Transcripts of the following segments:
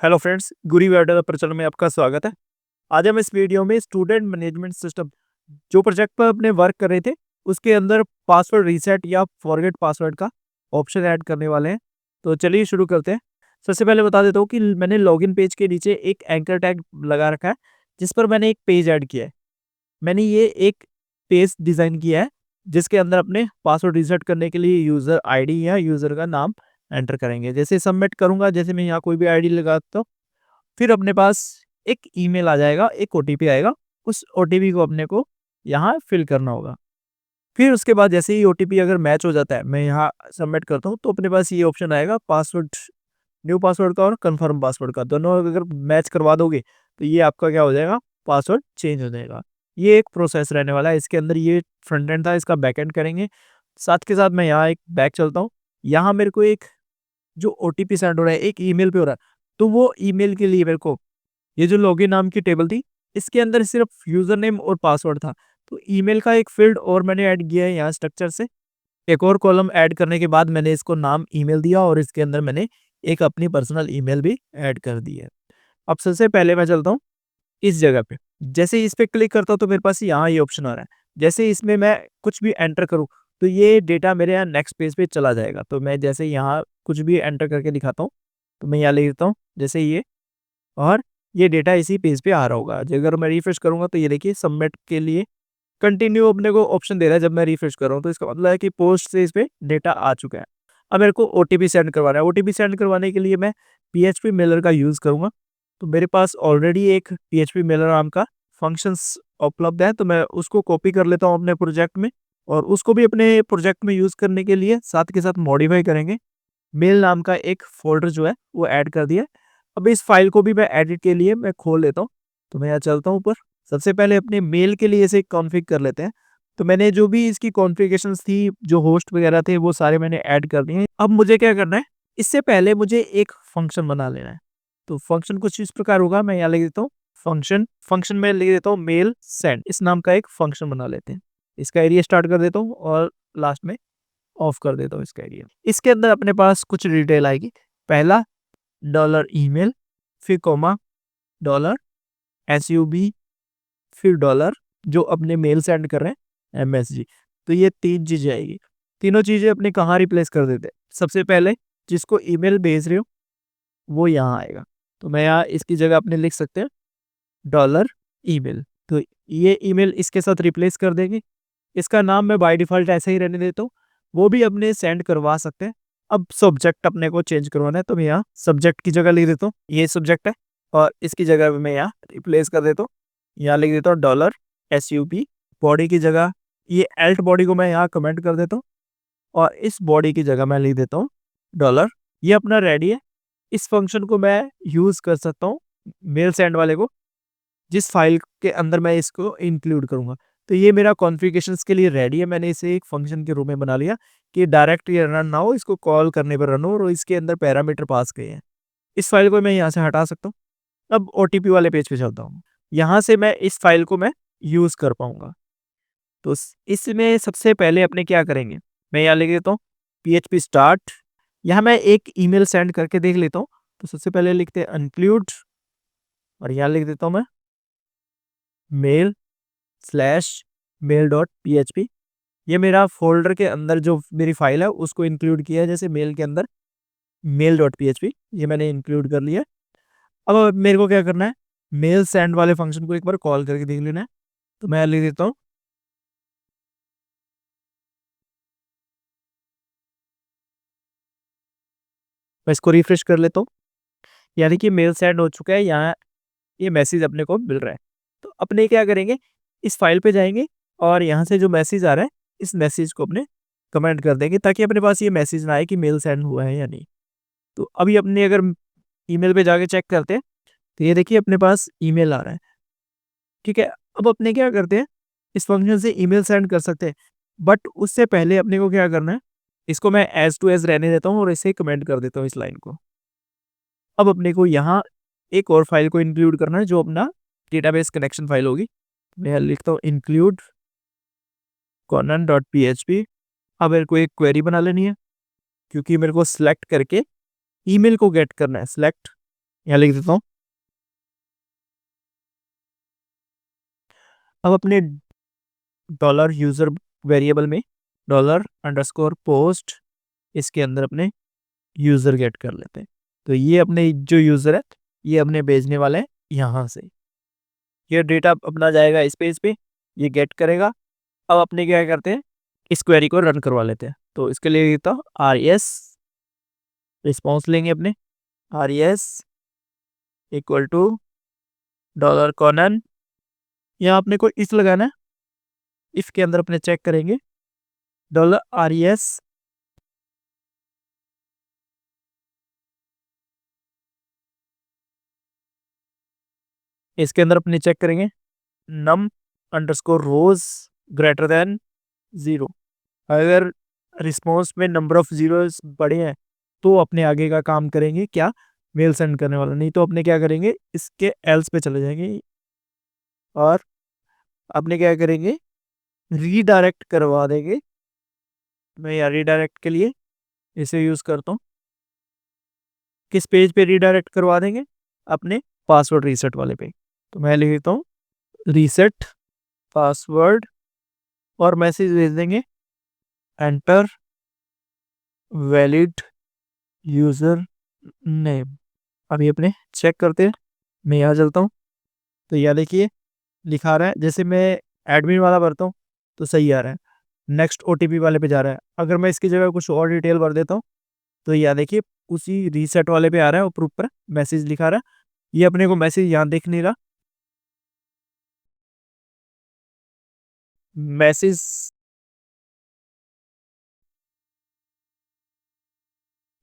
Hello friends, गुरी Vader प्रचलन में आपका स्वागत है। आज हम इस वीडियो में स्टूडेंट मैनेजमेंट सिस्टम जो प्रोजेक्ट पर अपने वर्क कर रहे थे उसके अंदर पासवर्ड रीसेट या फॉरगेट पासवर्ड का ऑप्शन ऐड करने वाले हैं। तो चलिए शुरू करते हैं। सबसे पहले बता देता हूँ कि मैंने लॉगिन पेज के नीचे एक एंकर टैग लगा रखा है जिस पर मैंने एक पेज ऐड किया है। मैंने ये एक पेज डिज़ाइन किया है जिसके अंदर अपने पासवर्ड रीसेट करने के लिए यूज़र आईडी या यूज़र का नाम एंटर करेंगे। जैसे सबमिट करूँगा, जैसे मैं यहाँ कोई भी आईडी लगाता हूँ, फिर अपने पास एक ईमेल आ जाएगा, एक ओटीपी आएगा। उस ओटीपी को अपने को यहाँ फिल करना होगा। फिर उसके बाद जैसे ही ओटीपी अगर मैच हो जाता है, मैं यहाँ सबमिट करता हूँ, तो अपने पास ये ऑप्शन आएगा पासवर्ड, न्यू पासवर्ड का और कन्फर्म पासवर्ड का। दोनों अगर मैच करवा दोगे, तो ये आपका क्या हो जाएगा, पासवर्ड चेंज हो जाएगा। ये एक प्रोसेस रहने वाला है। इसके अंदर ये फ्रंट एंड था, इसका बैक एंड करेंगे। साथ के साथ मैं यहाँ एक बैक चलता हूँ। यहाँ मेरे को एक जो ओटीपी सेंड हो रहा है, एक ईमेल पे हो रहा है, तो वो ईमेल के लिए मेरे को ये जो लॉगिन नाम की टेबल थी, इसके अंदर सिर्फ यूजर नेम और पासवर्ड था। तो ईमेल का एक फील्ड और मैंने ऐड किया है यहाँ स्ट्रक्चर से। एक और कॉलम ऐड करने के बाद मैंने इसको नाम ईमेल दिया और इसके अंदर मैंने एक अपनी पर्सनल ईमेल भी ऐड कर दी है। अब सबसे पहले मैं चलता हूँ इस जगह पे। जैसे ही इस पे क्लिक करता हूँ तो मेरे पास यहाँ ये ऑप्शन आ रहा है। जैसे इसमें मैं कुछ भी एंटर करूँ, तो ये डेटा मेरे यहाँ नेक्स्ट पेज पे चला जाएगा। तो मैं जैसे यहाँ कुछ भी एंटर करके दिखाता हूँ, तो मैं यहाँ लिख देता हूँ जैसे ये, और ये डेटा इसी पेज पे आ रहा होगा। अगर मैं रिफ्रेश करूँगा तो ये देखिए सबमिट के लिए कंटिन्यू अपने को ऑप्शन दे रहा है। जब मैं रिफ्रेश कर रहा हूँ तो इसका मतलब है कि पोस्ट से इस पे डेटा आ चुका है। अब मेरे को ओटीपी सेंड करवाना है। ओटीपी सेंड करवाने के लिए मैं पीएचपी मेलर का यूज़ करूँगा। तो मेरे पास ऑलरेडी एक पीएचपी मेलर नाम का फंक्शंस उपलब्ध है, तो मैं उसको कॉपी कर लेता हूँ अपने प्रोजेक्ट में, और उसको भी अपने प्रोजेक्ट में यूज़ करने के लिए साथ के साथ मॉडिफाई करेंगे। मेल नाम का एक फ़ोल्डर जो है वो ऐड कर दिया है। अब इस फ़ाइल को भी मैं एडिट के लिए मैं खोल लेता हूँ। तो मैं यहाँ चलता हूँ ऊपर। सबसे पहले अपने मेल के लिए इसे कॉन्फ़िग कर लेते हैं। तो मैंने जो भी इसकी कॉन्फ़िगरेशंस थी, जो होस्ट वगैरह थे, वो सारे मैंने ऐड कर दिए हैं। अब मुझे क्या करना है, इससे पहले मुझे एक फ़ंक्शन बना लेना है। तो फ़ंक्शन कुछ इस प्रकार होगा, मैं यहाँ लिख देता हूँ फ़ंक्शन में लिख देता हूँ मेल सेंड, इस नाम का एक फ़ंक्शन बना लेते हैं। इसका एरिया स्टार्ट कर देता हूँ और लास्ट में ऑफ कर देता हूँ इसका एरिया। इसके अंदर अपने पास कुछ डिटेल आएगी। पहला डॉलर ईमेल, फिर कॉमा, डॉलर एसयूबी, फिर डॉलर जो अपने मेल सेंड कर रहे हैं एमएसजी। तो ये 3 चीज़ें आएगी। तीनों चीज़ें अपने कहाँ रिप्लेस कर देते हैं। सबसे पहले जिसको ईमेल भेज रहे हो वो यहाँ आएगा। तो मैं यहाँ इसकी जगह अपने लिख सकते हैं डॉलर ईमेल। तो ये ईमेल इसके साथ रिप्लेस कर देंगे। इसका नाम मैं बाय डिफ़ॉल्ट ऐसे ही रहने देता हूँ। वो भी अपने सेंड करवा सकते हैं। अब सब्जेक्ट अपने को चेंज करवाना है, तो मैं यहाँ सब्जेक्ट की जगह लिख देता हूँ, ये सब्जेक्ट है, और इसकी जगह मैं यहाँ रिप्लेस कर देता हूँ। यहाँ लिख देता हूँ डॉलर एसयूपी। बॉडी की जगह ये एल्ट बॉडी को मैं यहाँ कमेंट कर देता हूँ, और इस बॉडी की जगह मैं लिख देता हूँ डॉलर। ये अपना रेडी है। इस फंक्शन को मैं यूज़ कर सकता हूँ मेल सेंड वाले को, जिस फाइल के अंदर मैं इसको इंक्लूड करूँगा। तो ये मेरा कॉन्फ़िगरेशंस के लिए रेडी है। मैंने इसे एक फंक्शन के रूप में बना लिया कि डायरेक्ट ये रन ना हो, इसको कॉल करने पर रन हो, और इसके अंदर पैरामीटर पास किए हैं। इस फाइल को मैं यहाँ से हटा सकता हूँ। अब ओटीपी वाले पेज पे चलता हूँ। यहाँ से मैं इस फाइल को मैं यूज़ कर पाऊँगा। तो इसमें सबसे पहले अपने क्या करेंगे, मैं यहाँ लिख देता हूँ पीएचपी स्टार्ट। यहाँ मैं एक ईमेल सेंड करके देख लेता हूँ। तो सबसे पहले लिखते हैं include, और यहाँ लिख देता हूँ मैं mail slash mail dot PHP. ये मेरा फ़ोल्डर के अंदर जो मेरी फ़ाइल है उसको इंक्लूड किया है। जैसे मेल के अंदर मेल डॉट पीएचपी ये मैंने इंक्लूड कर लिया है। अब मेरे को क्या करना है, मेल सेंड वाले फंक्शन को एक बार कॉल करके देख लेना है। तो मैं लिख देता हूँ मैं इसको रिफ्रेश कर लेता हूँ। यानी कि मेल सेंड हो चुका है। यहाँ ये मैसेज अपने को मिल रहा है। तो अपने क्या करेंगे, इस फाइल पे जाएँगे और यहाँ से जो मैसेज आ रहा है, इस मैसेज को अपने कमेंट कर देंगे, ताकि अपने पास ये मैसेज ना आए कि मेल सेंड हुआ है या नहीं। तो अभी अपने अगर ईमेल पे जाके चेक करते हैं, तो ये देखिए अपने पास ईमेल आ रहा है। ठीक है? अब अपने क्या करते हैं, इस फंक्शन से ईमेल सेंड कर सकते हैं, बट उससे पहले अपने को क्या करना है, इसको मैं एज़ टू एज़ रहने देता हूँ और इसे कमेंट कर देता हूँ इस लाइन को। अब अपने को यहाँ एक और फाइल को इंक्लूड करना है जो अपना डेटाबेस कनेक्शन फाइल होगी। मैं यहाँ लिखता हूँ include conan.php। अब मेरे को एक क्वेरी बना लेनी है, क्योंकि मेरे को सिलेक्ट करके ईमेल को गेट करना है। सिलेक्ट, यहाँ लिख देता हूँ। अब अपने डॉलर यूजर वेरिएबल में डॉलर अंडरस्कोर पोस्ट, इसके अंदर अपने यूजर गेट कर लेते हैं। तो ये अपने जो यूजर है ये अपने भेजने वाले हैं यहाँ से। ये डेटा अपना जाएगा इस पेज पे, ये गेट करेगा। अब अपने क्या करते हैं, इस क्वेरी को रन करवा लेते हैं। तो इसके लिए देता हूँ res रिस्पॉन्स लेंगे अपने, res equal to dollar colon, यहाँ अपने को इस लगाना है। इफ के अंदर अपने चेक करेंगे डॉलर res इसके अंदर अपने चेक करेंगे नम अंडरस्कोर रोज ग्रेटर देन 0। अगर रिस्पॉन्स में नंबर ऑफ जीरोस बड़े हैं तो अपने आगे का काम करेंगे क्या, मेल सेंड करने वाला, नहीं तो अपने क्या करेंगे इसके एल्स पे चले जाएंगे और अपने क्या करेंगे रीडायरेक्ट करवा देंगे। मैं यहाँ रीडायरेक्ट के लिए इसे यूज करता हूँ। किस पेज पे रीडायरेक्ट करवा देंगे, अपने पासवर्ड रीसेट वाले पे। तो मैं लिख देता हूँ रीसेट पासवर्ड और मैसेज भेज देंगे एंटर वैलिड यूजर नेम। अभी अपने चेक करते हैं, मैं यहाँ चलता हूँ। तो यहाँ देखिए लिखा रहा है, जैसे मैं एडमिन वाला भरता हूँ तो सही आ रहा है, नेक्स्ट ओटीपी वाले पे जा रहा है। अगर मैं इसकी जगह कुछ और डिटेल भर देता हूँ तो यहाँ देखिए उसी रीसेट वाले पे आ रहा है, ऊपर ऊपर मैसेज लिखा रहा है। ये अपने को मैसेज यहाँ दिख नहीं रहा, मैसेज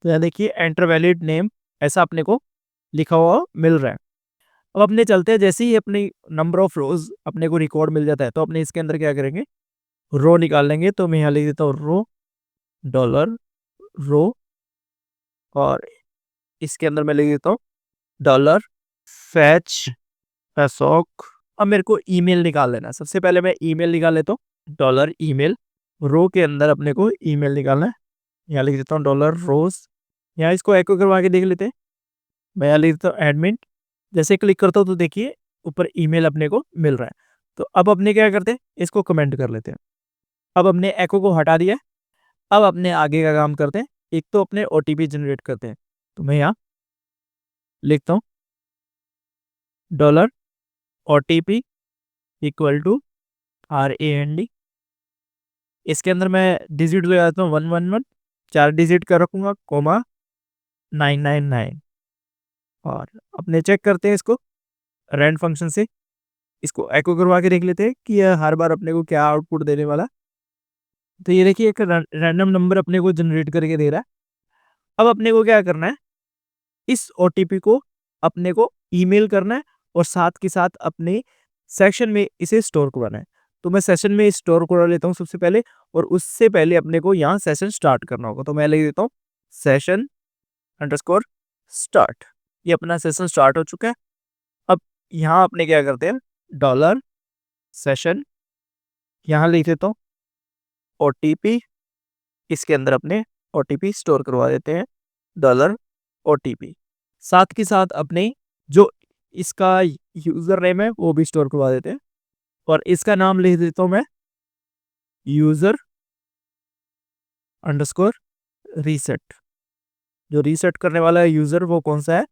तो यहाँ देखिए एंटर वैलिड नेम ऐसा अपने को लिखा हुआ मिल रहा है। अब अपने चलते हैं, जैसे ही अपनी नंबर ऑफ रोज अपने को रिकॉर्ड मिल जाता है तो अपने इसके अंदर क्या करेंगे रो निकाल लेंगे। तो मैं यहाँ लिख देता हूँ रो डॉलर रो और इसके अंदर मैं लिख देता हूँ डॉलर फैच पैसॉक। अब मेरे को ईमेल निकाल लेना है। सबसे पहले मैं ईमेल निकाल लेता हूँ, डॉलर ईमेल रो के अंदर अपने को ईमेल निकालना है। यहाँ लिख देता हूँ डॉलर रोज, यहाँ इसको एको करवा के देख लेते हैं। मैं यहाँ लिख देता हूँ एडमिन, जैसे क्लिक करता हूँ तो देखिए ऊपर ईमेल अपने को मिल रहा है। तो अब अपने क्या करते हैं इसको कमेंट कर लेते हैं। अब अपने एको को हटा दिया, अब अपने आगे का काम करते हैं। एक तो अपने ओटीपी जनरेट करते हैं। तो मैं यहाँ लिखता हूँ dollar OTP equal to RAND, इसके अंदर मैं डिजिट ले जाता हूँ 111, 4 डिजिट का रखूंगा कोमा 999 और अपने चेक करते हैं इसको रैंड फंक्शन से, इसको एको करवा के देख लेते हैं कि यह हर बार अपने को क्या आउटपुट देने वाला। तो ये देखिए एक रैंडम नंबर अपने को जनरेट करके दे रहा है। अब अपने को क्या करना है, इस ओटीपी को अपने को ईमेल करना है और साथ के साथ अपने सेक्शन में इसे स्टोर करवाना है। तो मैं सेशन में स्टोर करा लेता हूँ सबसे पहले, और उससे पहले अपने को यहाँ सेशन स्टार्ट करना होगा। तो मैं लिख देता हूँ सेशन अंडरस्कोर स्टार्ट, ये अपना सेशन स्टार्ट हो चुका है। अब यहाँ अपने क्या करते हैं डॉलर सेशन, यहाँ लिख देता हूँ ओटीपी, इसके अंदर अपने ओटीपी स्टोर करवा देते हैं डॉलर ओटीपी। साथ के साथ अपने जो इसका यूजर नेम है वो भी स्टोर करवा देते हैं और इसका नाम लिख देता हूँ मैं यूजर अंडरस्कोर रीसेट। जो रीसेट करने वाला है यूजर वो कौन सा है,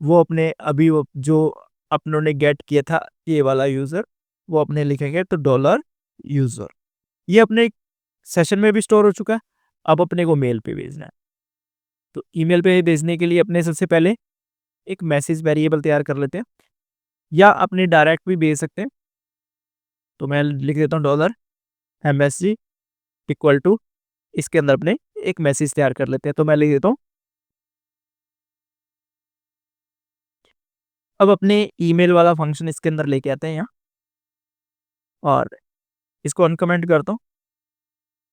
वो अपने अभी वो जो अपनों ने गेट किया था ये वाला यूजर, वो अपने लिखेंगे तो डॉलर यूजर। ये अपने सेशन में भी स्टोर हो चुका है। अब अपने को मेल पे भेजना है। तो ईमेल पे भेजने के लिए अपने सबसे पहले एक मैसेज वेरिएबल तैयार कर लेते हैं, या अपने डायरेक्ट भी भेज सकते हैं। तो मैं लिख देता हूँ डॉलर MSG इक्वल टू, इसके अंदर अपने एक मैसेज तैयार कर लेते हैं। तो मैं लिख देता हूँ, अब अपने ईमेल वाला फंक्शन इसके अंदर लेके आते हैं यहाँ और इसको अनकमेंट करता हूँ।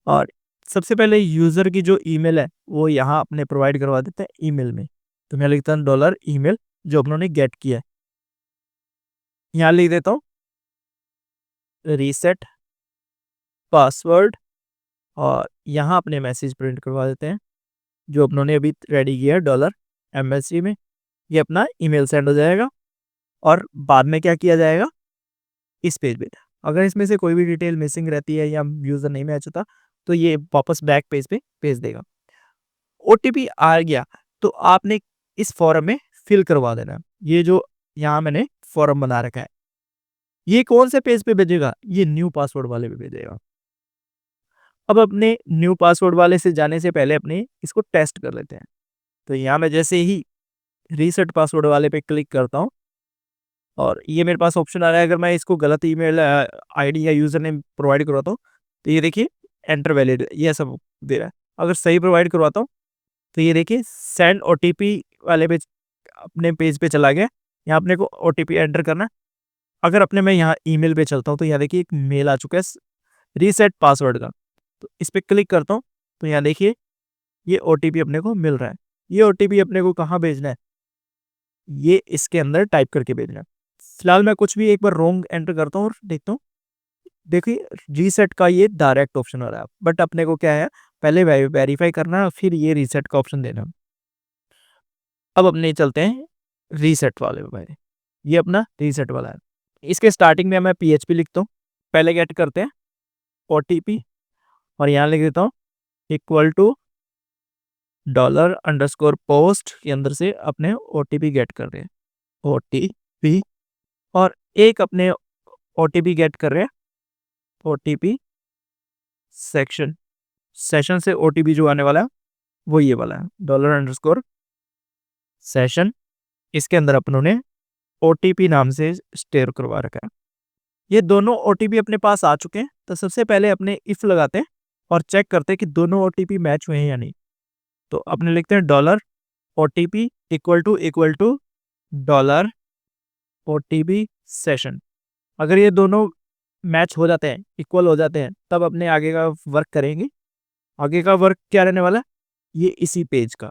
और सबसे पहले यूजर की जो ईमेल है वो यहाँ अपने प्रोवाइड करवा देते हैं ईमेल में। तो मैं लिखता हूँ डॉलर ईमेल जो उन्होंने गेट किया है, यहाँ लिख देता हूँ रीसेट पासवर्ड और यहाँ अपने मैसेज प्रिंट करवा देते हैं जो उन्होंने अभी रेडी किया है डॉलर MSG में। ये अपना ईमेल सेंड हो जाएगा और बाद में क्या किया जाएगा, इस पेज पे अगर इसमें से कोई भी डिटेल मिसिंग रहती है या यूज़र नहीं मैच होता तो ये वापस बैक पेज पे भेज देगा। ओटीपी आ गया तो आपने इस फॉर्म में फिल करवा देना है। ये जो यहाँ मैंने फॉर्म बना रखा है, ये कौन से पेज पे भेजेगा, ये न्यू पासवर्ड वाले पे भेजेगा। अब अपने न्यू पासवर्ड वाले से जाने से पहले अपने इसको टेस्ट कर लेते हैं। तो यहाँ मैं जैसे ही रीसेट पासवर्ड वाले पे क्लिक करता हूँ और ये मेरे पास ऑप्शन आ रहा है, अगर मैं इसको गलत ईमेल आईडी या यूजर नेम प्रोवाइड करवाता हूँ तो ये देखिए एंटर वैलिड ये सब दे रहा है। अगर सही प्रोवाइड करवाता हूँ तो ये देखिए सेंड ओटीपी वाले पे अपने पेज पे चला गया। यहाँ अपने को ओटीपी एंटर करना है। अगर अपने मैं यहाँ ईमेल पे चलता हूँ तो यहाँ देखिए एक मेल आ चुका है रीसेट पासवर्ड का। तो इस पर क्लिक करता हूँ तो यहाँ देखिए ये ओटीपी अपने को मिल रहा है। ये ओटीपी अपने को कहाँ भेजना है, ये इसके अंदर टाइप करके भेजना है। फिलहाल मैं कुछ भी एक बार रॉन्ग एंटर करता हूँ और देखता हूँ, देखिए रीसेट का ये डायरेक्ट ऑप्शन आ रहा है, बट अपने को क्या है पहले वेरीफाई करना है फिर ये रीसेट का ऑप्शन देना। अब अपने चलते हैं रीसेट वाले पे। ये अपना रीसेट वाला है। इसके स्टार्टिंग में मैं पीएचपी लिखता हूँ, पहले गेट करते हैं ओटीपी और यहाँ लिख देता हूँ इक्वल टू $_ के अंदर से अपने ओटीपी गेट कर रहे हैं, ओटीपी और एक अपने ओटीपी गेट कर रहे हैं ओटीपी सेक्शन, सेशन से ओटीपी जो आने वाला है वो ये वाला है $_ इसके अंदर अपनों ने ओटीपी नाम से स्टेयर करवा रखा है। ये दोनों ओटीपी अपने पास आ चुके हैं तो सबसे पहले अपने इफ लगाते हैं और चेक करते हैं कि दोनों ओटीपी मैच हुए हैं या नहीं। तो अपने लिखते हैं $OTP equal to $OTP session. अगर ये दोनों मैच हो जाते हैं, इक्वल हो जाते हैं, तब अपने आगे का वर्क करेंगे। आगे का वर्क क्या रहने वाला है, ये इसी पेज का।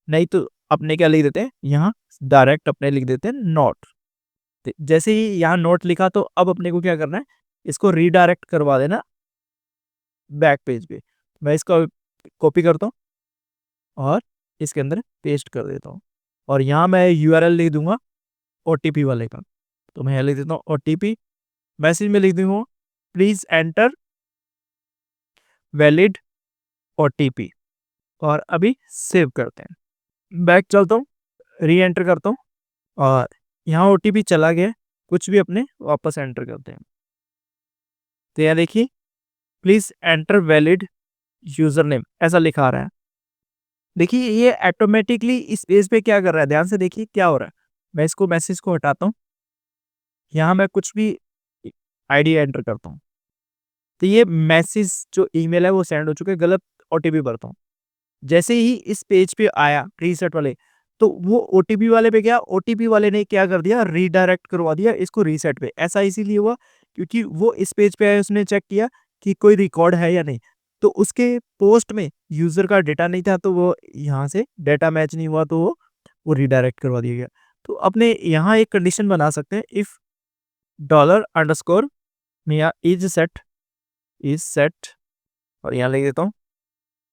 नहीं तो अपने क्या लिख देते हैं, यहाँ डायरेक्ट अपने लिख देते हैं नोट। जैसे ही यहाँ नोट लिखा तो अब अपने को क्या करना है, इसको रीडायरेक्ट करवा देना बैक पेज पे। मैं इसका कॉपी करता हूँ और इसके अंदर पेस्ट कर देता हूँ और यहाँ मैं यूआरएल लिख दूंगा ओटीपी वाले का। तो मैं यहाँ लिख देता हूँ ओटीपी, मैसेज में लिख दूंगा प्लीज एंटर वैलिड ओटीपी और अभी सेव करते हैं। बैक चलता हूँ, री एंटर करता हूँ और यहाँ ओटीपी चला गया, कुछ भी अपने वापस एंटर करते हैं। तो यहाँ देखिए please enter valid user name ऐसा लिखा आ रहा है। देखिए ये ऑटोमेटिकली इस पेज पे क्या कर रहा है, ध्यान से देखिए क्या हो रहा है। मैं इसको मैसेज को हटाता हूँ, यहाँ मैं कुछ भी आईडी एंटर करता हूँ तो ये मैसेज जो ईमेल है वो सेंड हो चुका है, गलत ओटीपी भरता हूँ। जैसे ही इस पेज पे आया रीसेट वाले तो वो ओटीपी वाले पे गया, ओटीपी वाले ने क्या कर दिया रीडायरेक्ट करवा दिया इसको रीसेट पे। ऐसा इसीलिए हुआ क्योंकि वो इस पेज पे आया, उसने चेक किया कि कोई रिकॉर्ड है या नहीं, तो उसके पोस्ट में यूजर का डेटा नहीं था तो वो यहाँ से डेटा मैच नहीं हुआ तो वो रीडायरेक्ट करवा दिया गया। तो अपने यहाँ एक कंडीशन बना सकते हैं इफ $_ में यहाँ इज सेट और यहाँ लिख देता हूँ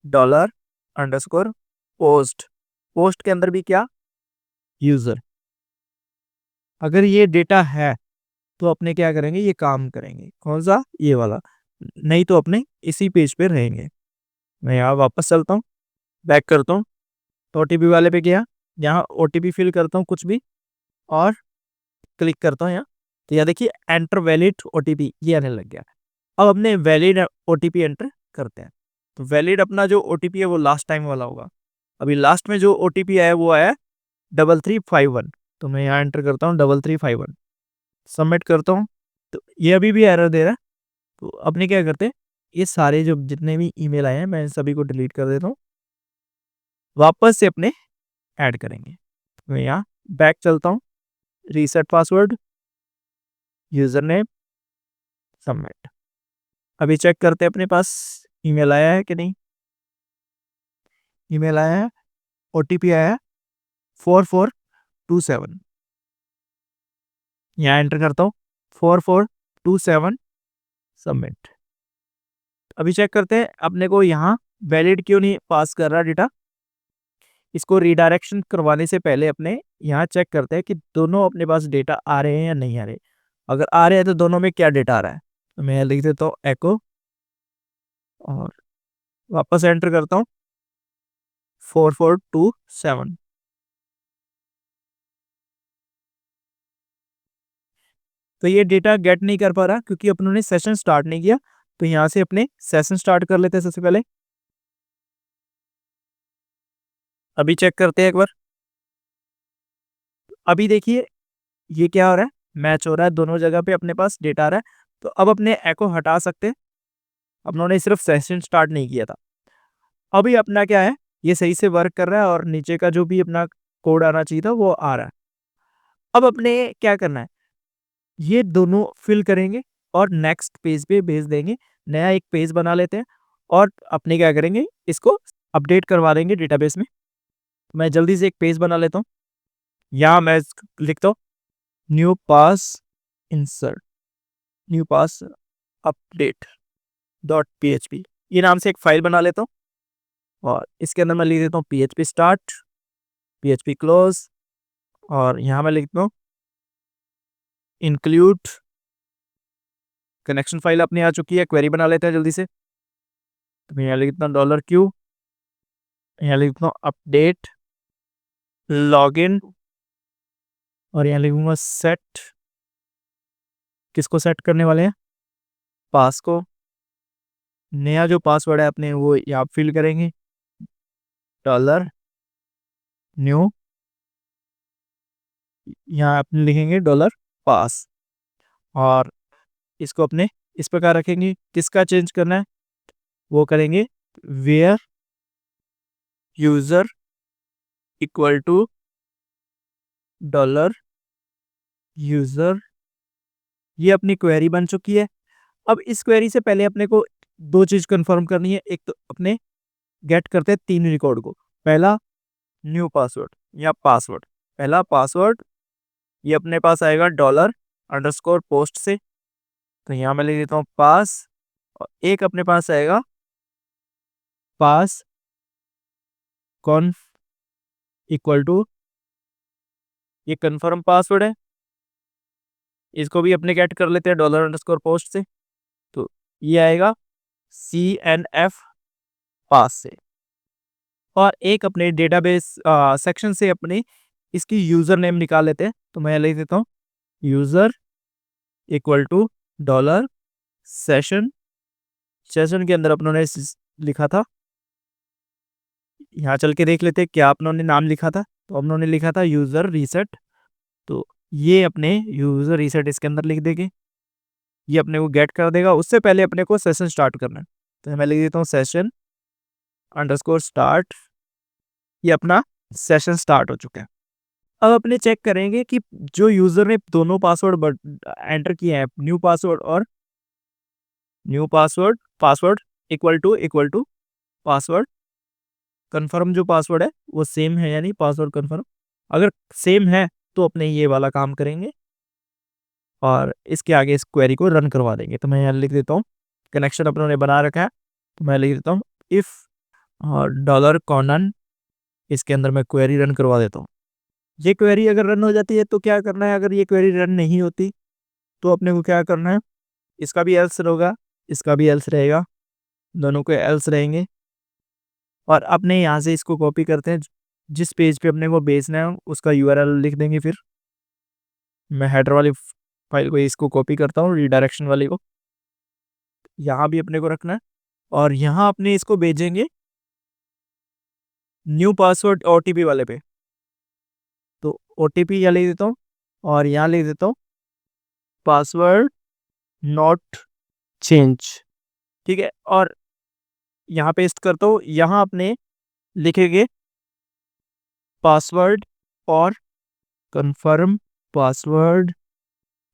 $_ पोस्ट के अंदर भी क्या यूजर। अगर ये डेटा है तो अपने क्या करेंगे, ये काम करेंगे कौन सा, ये वाला। नहीं तो अपने इसी पेज पे रहेंगे। मैं यहाँ वापस चलता हूँ, बैक करता हूँ तो ओटीपी वाले पे गया, यहाँ ओटीपी फिल करता हूँ कुछ भी और क्लिक करता हूँ यहाँ। तो यहाँ देखिए एंटर वैलिड ओटीपी ये आने लग गया। अब अपने वैलिड ओटीपी एंटर करते हैं। तो वैलिड अपना जो ओटीपी है वो लास्ट टाइम वाला होगा। अभी लास्ट में जो ओटीपी आया वो आया 3351। तो मैं यहाँ एंटर करता हूँ 3351, सबमिट करता हूँ तो ये अभी भी एरर दे रहा है। तो अपने क्या करते हैं, ये सारे जो जितने भी ईमेल आए हैं मैं सभी को डिलीट कर देता हूँ, वापस से अपने ऐड करेंगे। मैं यहाँ बैक चलता हूँ, reset password, user name, submit. अभी चेक करते हैं अपने पास ईमेल आया है कि नहीं। ईमेल आया है, ओटीपी आया है 4427। यहाँ एंटर करता हूँ 4427, सबमिट। अभी चेक करते हैं अपने को यहाँ वैलिड क्यों नहीं पास कर रहा डेटा। इसको रीडायरेक्शन करवाने से पहले अपने यहाँ चेक करते हैं कि दोनों अपने पास डेटा आ रहे हैं या नहीं आ रहे। अगर आ रहे हैं तो दोनों में क्या डेटा आ रहा है, तो मैं लिख देता हूँ एको और वापस एंटर करता हूँ 4427। तो ये डेटा गेट नहीं कर पा रहा क्योंकि अपनों ने सेशन स्टार्ट नहीं किया। तो यहाँ से अपने सेशन स्टार्ट कर लेते हैं सबसे पहले। अभी चेक करते हैं एक बार। अभी देखिए ये क्या हो रहा है, मैच हो रहा है, दोनों जगह पे अपने पास डेटा आ रहा है। तो अब अपने एको हटा सकते हैं, अपनों ने सिर्फ सेशन स्टार्ट नहीं किया था। अभी अपना क्या है, ये सही से वर्क कर रहा है और नीचे का जो भी अपना कोड आना चाहिए था वो आ रहा है। अब अपने क्या करना है, ये दोनों फिल करेंगे और नेक्स्ट पेज पे भेज देंगे। नया एक पेज बना लेते हैं और अपने क्या करेंगे, इसको अपडेट करवा देंगे डेटाबेस में। मैं जल्दी से एक पेज बना लेता हूँ। यहाँ मैं लिखता हूँ न्यू पास इंसर्ट, न्यू पास अपडेट डॉट php, ये नाम से एक फाइल बना लेता हूँ और इसके अंदर मैं लिख देता हूँ php स्टार्ट, php क्लोज और यहाँ मैं लिखता हूँ इंक्लूड कनेक्शन। फाइल अपनी आ चुकी है, क्वेरी बना लेते हैं जल्दी से। तो मैं यहाँ लिखता हूँ $q, यहाँ लिखता हूँ अपडेट लॉगिन और यहाँ लिखूंगा सेट, किसको सेट करने वाले हैं, पास को। नया जो पासवर्ड है अपने वो यहाँ फिल करेंगे, $न्यू, यहाँ अपने लिखेंगे $पास और इसको अपने इस प्रकार रखेंगे। किसका चेंज करना है, वो करेंगे वेयर यूजर इक्वल टू $यूजर। ये अपनी क्वेरी बन चुकी है। अब इस क्वेरी से पहले अपने को दो चीज कंफर्म करनी है। एक तो अपने गेट करते हैं 3 रिकॉर्ड को। पहला न्यू पासवर्ड या पासवर्ड, पहला पासवर्ड ये अपने पास आएगा $_पोस्ट से। तो यहाँ मैं लिख देता हूँ पास और एक अपने पास आएगा पास कॉन्फ इक्वल टू, ये कंफर्म पासवर्ड है, इसको भी अपने गेट कर लेते हैं $_पोस्ट से। तो ये आएगा CNF पास से। और एक अपने डेटाबेस सेक्शन से अपने इसकी यूजर नेम निकाल लेते हैं। तो मैं लिख देता हूँ user equal to $session, session के अंदर अपनों ने लिखा था, यहाँ चल के देख लेते हैं क्या अपनों ने नाम लिखा था। तो अपनों ने लिखा था यूजर रीसेट। तो ये अपने यूजर रीसेट इसके अंदर लिख देंगे, ये अपने को गेट कर देगा। उससे पहले अपने को सेशन स्टार्ट करना है। तो मैं लिख देता हूँ सेशन अंडरस्कोर स्टार्ट, ये अपना सेशन स्टार्ट हो चुका है। अब अपने चेक करेंगे कि जो यूजर ने दोनों पासवर्ड एंटर किए हैं, न्यू पासवर्ड और new password, password equal to password confirm, जो पासवर्ड है वो सेम है यानी पासवर्ड कंफर्म। अगर सेम है तो अपने ये वाला काम करेंगे और इसके आगे इस क्वेरी को रन करवा देंगे। तो मैं यहाँ लिख देता हूँ, कनेक्शन अपनों ने बना रखा है। तो मैं लिख देता हूँ इफ और $, इसके अंदर मैं क्वेरी रन करवा देता हूँ। ये क्वेरी अगर रन हो जाती है तो क्या करना है, अगर ये क्वेरी रन नहीं होती तो अपने को क्या करना है, इसका भी एल्स होगा, इसका भी एल्स रहेगा, दोनों के एल्स रहेंगे। और अपने यहाँ से इसको कॉपी करते हैं, जिस पेज पे अपने को भेजना है उसका URL लिख देंगे। फिर मैं हेडर वाली फाइल को इसको कॉपी करता हूँ, रीडायरेक्शन वाली को यहाँ भी अपने को रखना है और यहाँ अपने इसको भेजेंगे न्यू पासवर्ड OTP वाले पे। तो OTP यहाँ लिख देता हूँ और यहाँ लिख देता हूँ पासवर्ड नॉट चेंज, ठीक है। और यहाँ पेस्ट करता हूँ, यहाँ अपने लिखेंगे पासवर्ड और कंफर्म पासवर्ड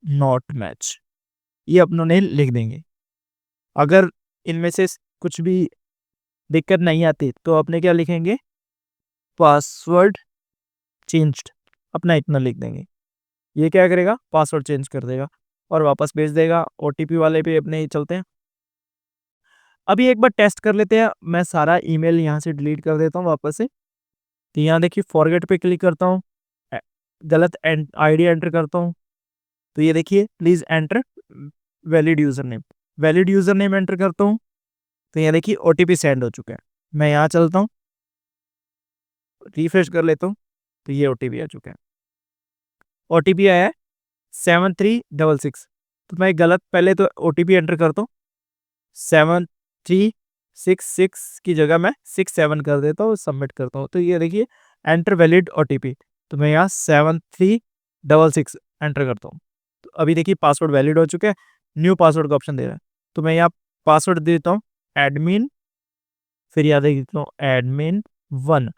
नॉट मैच, ये अपनों ने लिख देंगे। अगर इनमें से कुछ भी दिक्कत नहीं आती तो अपने क्या लिखेंगे, पासवर्ड चेंज्ड, अपना इतना लिख देंगे। ये क्या करेगा, पासवर्ड चेंज कर देगा और वापस भेज देगा। OTP वाले पे अपने ही चलते हैं। अभी एक बार टेस्ट कर लेते हैं। मैं सारा ईमेल यहाँ से डिलीट कर देता हूँ वापस से। तो यहाँ देखिए फॉरगेट पे क्लिक करता हूँ, गलत आईडी एंटर करता हूँ, तो ये देखिए please enter valid user name enter करता हूँ, तो यहाँ देखिए ओटीपी सेंड हो चुका है। मैं यहाँ चलता हूँ, रिफ्रेश कर लेता हूँ, तो ये ओटीपी आ चुका है। ओटीपी आया है 7366। तो मैं गलत पहले तो ओटीपी एंटर करता हूँ, 7366 की जगह मैं 67 कर देता हूँ, सबमिट करता हूँ। तो ये देखिए एंटर वैलिड ओटीपी, तो मैं यहाँ 7366 एंटर करता हूँ। तो अभी देखिए पासवर्ड वैलिड हो चुका है, न्यू पासवर्ड का ऑप्शन दे रहा है, तो मैं यहाँ पासवर्ड दे देता हूँ एडमिन, फिर यहाँ देख देता हूँ admin1।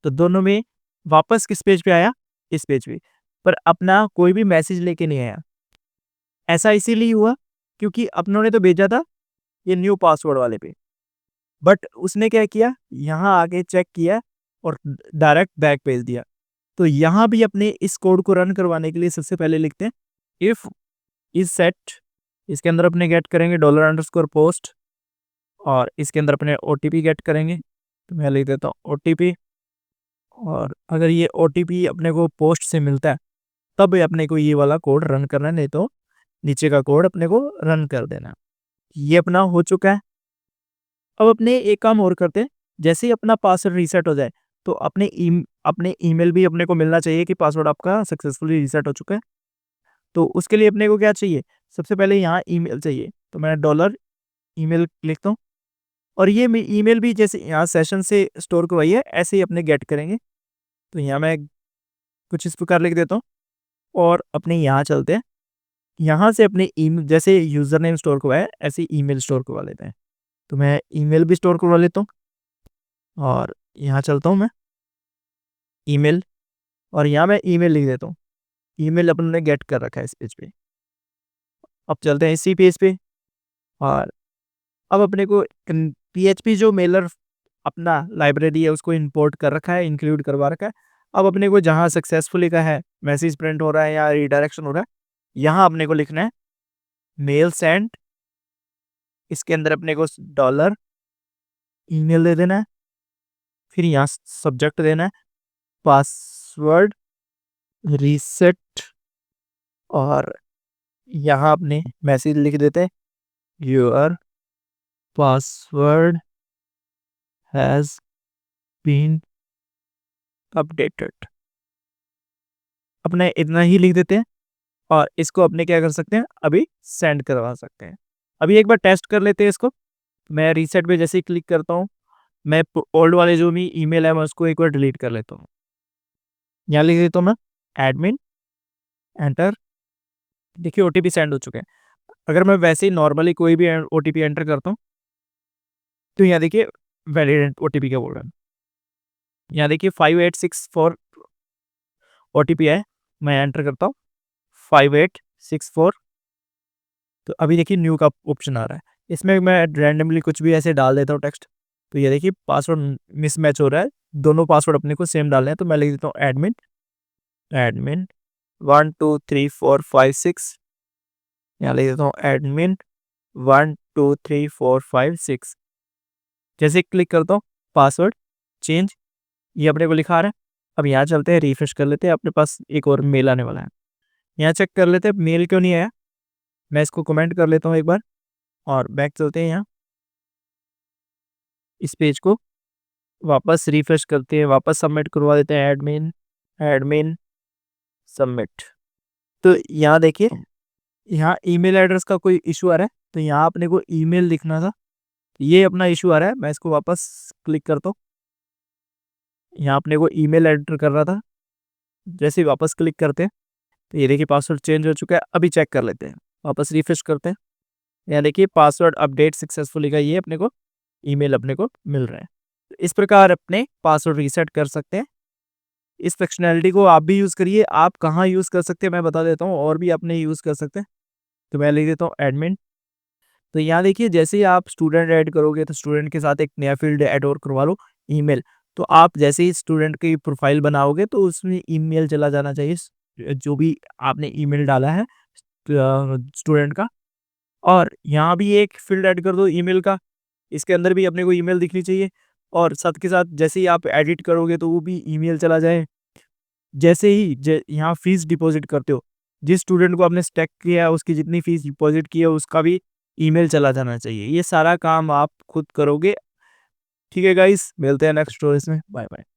तो दोनों में वापस किस पेज पे आया, इस पेज पे, पर अपना कोई भी मैसेज लेके नहीं आया। ऐसा इसीलिए हुआ क्योंकि अपनों ने तो भेजा था ये न्यू पासवर्ड वाले पे, बट उसने क्या किया, यहाँ आके चेक किया और डायरेक्ट बैक भेज दिया। तो यहाँ भी अपने इस कोड को रन करवाने के लिए सबसे पहले लिखते हैं इफ इज सेट, इसके अंदर अपने गेट करेंगे $_पोस्ट, और इसके अंदर अपने ओटीपी गेट करेंगे। तो मैं लिख देता हूँ ओटीपी, और अगर ये ओटीपी अपने को पोस्ट से मिलता है तब अपने को ये वाला कोड रन करना है, नहीं तो नीचे का कोड अपने को रन कर देना। ये अपना हो चुका है। अब अपने एक काम और करते हैं, जैसे ही अपना पासवर्ड रीसेट हो जाए तो अपने ईमेल भी अपने को मिलना चाहिए कि पासवर्ड आपका सक्सेसफुली रीसेट हो चुका है। तो उसके लिए अपने को क्या चाहिए, सबसे पहले यहाँ ईमेल चाहिए, तो मैं डॉलर ईमेल लिखता हूँ, और ये ईमेल भी जैसे यहाँ सेशन से स्टोर करवाई है ऐसे ही अपने गेट करेंगे। तो यहाँ मैं कुछ इस प्रकार लिख देता हूँ, और अपने यहाँ चलते हैं, यहाँ से अपने ईमेल जैसे यूज़र नेम स्टोर करवाया है ऐसे ही ईमेल स्टोर करवा लेते हैं। तो मैं ईमेल भी स्टोर करवा लेता हूँ, और यहाँ चलता हूँ मैं ईमेल, और यहाँ मैं ईमेल लिख देता हूँ। ईमेल अपन ने गेट कर रखा है इस पेज पे। अब चलते हैं इसी पेज पे, और अब अपने को पीएचपी जो मेलर अपना लाइब्रेरी है उसको इंपोर्ट कर रखा है, इंक्लूड करवा रखा है। अब अपने को जहाँ सक्सेसफुली का है मैसेज प्रिंट हो रहा है या रिडायरेक्शन हो रहा है, यहाँ अपने को लिखना है मेल सेंड, इसके अंदर अपने को डॉलर ईमेल दे देना है, फिर यहाँ सब्जेक्ट देना है पासवर्ड रीसेट, और यहाँ अपने मैसेज लिख देते हैं your password has been updated. अपने इतना ही लिख देते हैं, और इसको अपने क्या कर सकते हैं, अभी सेंड करवा सकते हैं। अभी एक बार टेस्ट कर लेते हैं इसको। मैं रीसेट पे जैसे ही क्लिक करता हूँ, मैं ओल्ड वाले जो भी ईमेल है मैं उसको एक बार डिलीट कर लेता हूँ। यहाँ लिख देता हूँ मैं एडमिन एंटर, देखिए ओटीपी सेंड हो चुके हैं। अगर मैं वैसे ही नॉर्मली कोई भी ओटीपी एंटर करता हूँ, तो यहाँ देखिए वैलिड ओटीपी क्या बोल रहा है, यहाँ देखिए 5864 ओटीपी है, मैं एंटर करता हूँ 5864। तो अभी देखिए न्यू का ऑप्शन आ रहा है, इसमें मैं रैंडमली कुछ भी ऐसे डाल देता हूँ टेक्स्ट। तो ये देखिए पासवर्ड मिसमैच हो रहा है, दोनों पासवर्ड अपने को सेम डालने हैं। तो मैं लिख देता हूँ एडमिन एडमिन 12345 यहाँ लिख देता हूँ एडमिन 12345। जैसे क्लिक करता हूँ पासवर्ड चेंज, ये अपने को लिखा आ रहा है। अब यहाँ चलते हैं, रिफ्रेश कर लेते हैं, अपने पास एक और मेल आने वाला है। यहाँ चेक कर लेते हैं मेल क्यों नहीं आया, मैं इसको कमेंट कर लेता हूँ एक बार, और बैक चलते हैं। यहाँ इस पेज को वापस रिफ्रेश करते हैं, वापस सबमिट करवा देते हैं एडमिन एडमिन सबमिट। तो यहाँ देखिए यहाँ ईमेल एड्रेस का कोई इशू आ रहा है, तो यहाँ अपने को ईमेल लिखना था, ये अपना इशू आ रहा है। मैं इसको वापस क्लिक करता हूँ, यहाँ अपने को ईमेल एंटर कर रहा था, जैसे ही वापस क्लिक करते हैं तो ये देखिए पासवर्ड चेंज हो चुका है। अभी चेक कर लेते हैं, वापस रिफ्रेश करते हैं, यहाँ देखिए पासवर्ड अपडेट सक्सेसफुली का ये अपने को ईमेल अपने को मिल रहा है। तो इस प्रकार अपने पासवर्ड रीसेट कर सकते हैं। इस फंक्शनैलिटी को आप भी यूज़ करिए। आप कहाँ यूज़ कर सकते हैं मैं बता देता हूँ, और भी अपने यूज़ कर सकते हैं। तो मैं लिख देता हूँ एडमिन। तो यहाँ देखिए जैसे ही आप स्टूडेंट ऐड करोगे तो स्टूडेंट के साथ एक नया फील्ड ऐड और करवा लो ईमेल। तो आप जैसे ही स्टूडेंट की प्रोफाइल बनाओगे तो उसमें ईमेल चला जाना चाहिए जो भी आपने ईमेल डाला है स्टूडेंट का। और यहाँ भी एक फील्ड ऐड कर दो ईमेल का, इसके अंदर भी अपने को ईमेल दिखनी चाहिए। और साथ के साथ जैसे ही आप एडिट करोगे तो वो भी ईमेल चला जाए। जैसे ही यहाँ फीस डिपॉजिट करते हो, जिस स्टूडेंट को आपने स्टैक किया है उसकी जितनी फीस डिपॉजिट की है उसका भी ईमेल चला जाना चाहिए। ये सारा काम आप खुद करोगे। ठीक है गाइस, मिलते हैं नेक्स्ट स्टोरीज में। Bye bye.